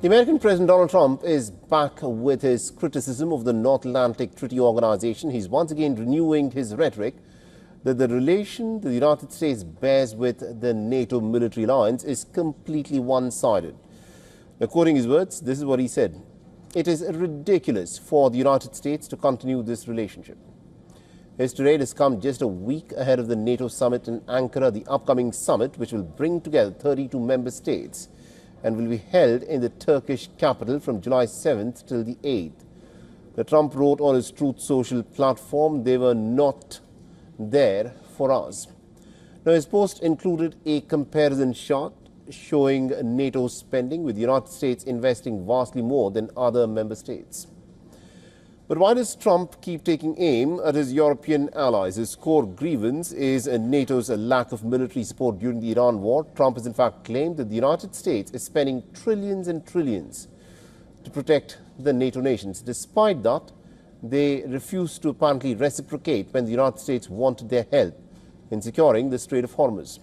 The American President Donald Trump is back with his criticism of the North Atlantic Treaty Organization. He's once again renewing his rhetoric that the relation the United States bears with the NATO military alliance is completely one-sided. Quoting his words, this is what he said: "It is ridiculous for the United States to continue this relationship." His tirade has come just a week ahead of the NATO summit in Ankara, the upcoming summit which will bring together 32 member states and will be held in the Turkish capital from July 7th till the 8th. Trump wrote on his Truth Social platform, "They were not there for us." Now, his post included a comparison chart showing NATO spending, with the United States investing vastly more than other member states. But why does Trump keep taking aim at his European allies? His core grievance is NATO's lack of military support during the Iran war. Trump has in fact claimed that the United States is spending trillions and trillions to protect the NATO nations. Despite that, they refuse to apparently reciprocate when the United States wanted their help in securing the Strait of Hormuz.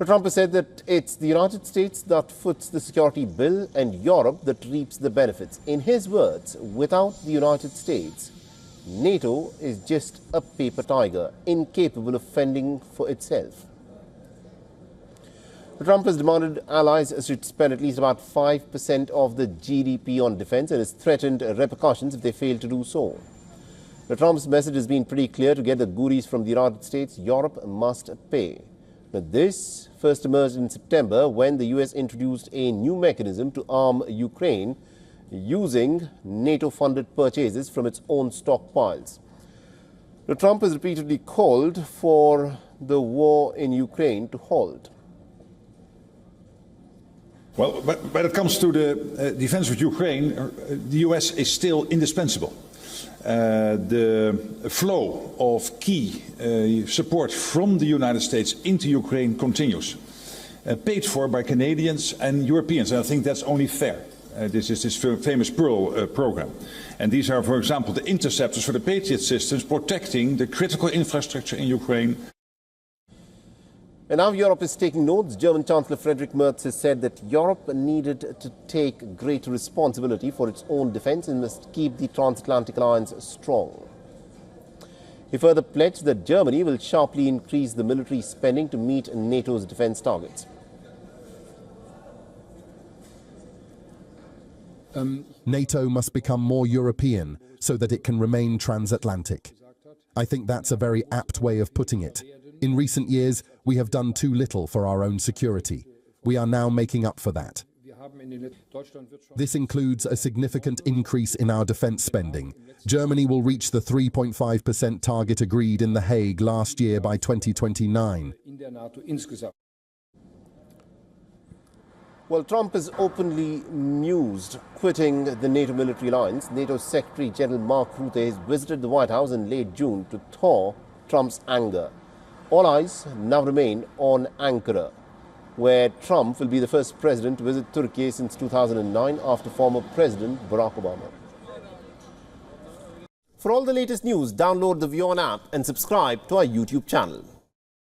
Trump has said that it's the United States that foots the security bill and Europe that reaps the benefits. In his words, without the United States, NATO is just a paper tiger, incapable of fending for itself. Trump has demanded allies should spend at least about 5% of the GDP on defense and has threatened repercussions if they fail to do so. Trump's message has been pretty clear: to get the goodies from the United States, Europe must pay. This first emerged in September when the US introduced a new mechanism to arm Ukraine using NATO-funded purchases from its own stockpiles. Trump has repeatedly called for the war in Ukraine to halt. Well, when it comes to the defense of Ukraine, the US is still indispensable. The flow of key support from the United States into Ukraine continues, paid for by Canadians and Europeans. And I think that's only fair. This is this famous Pearl program. And these are, for example, the interceptors for the Patriot systems protecting the critical infrastructure in Ukraine. And now Europe is taking notes. German Chancellor Friedrich Merz has said that Europe needed to take greater responsibility for its own defense and must keep the transatlantic alliance strong. He further pledged that Germany will sharply increase the military spending to meet NATO's defense targets. NATO must become more European so that it can remain transatlantic. I think that's a very apt way of putting it. In recent years, we have done too little for our own security. We are now making up for that. This includes a significant increase in our defense spending. Germany will reach the 3.5% target agreed in The Hague last year by 2029. Well, Trump is openly mused quitting the NATO military alliance. NATO Secretary General Mark Rutte has visited the White House in late June to thaw Trump's anger. All eyes now remain on Ankara, where Trump will be the first president to visit Turkey since 2009 after former President Barack Obama. For all the latest news, download the WION app and subscribe to our YouTube channel.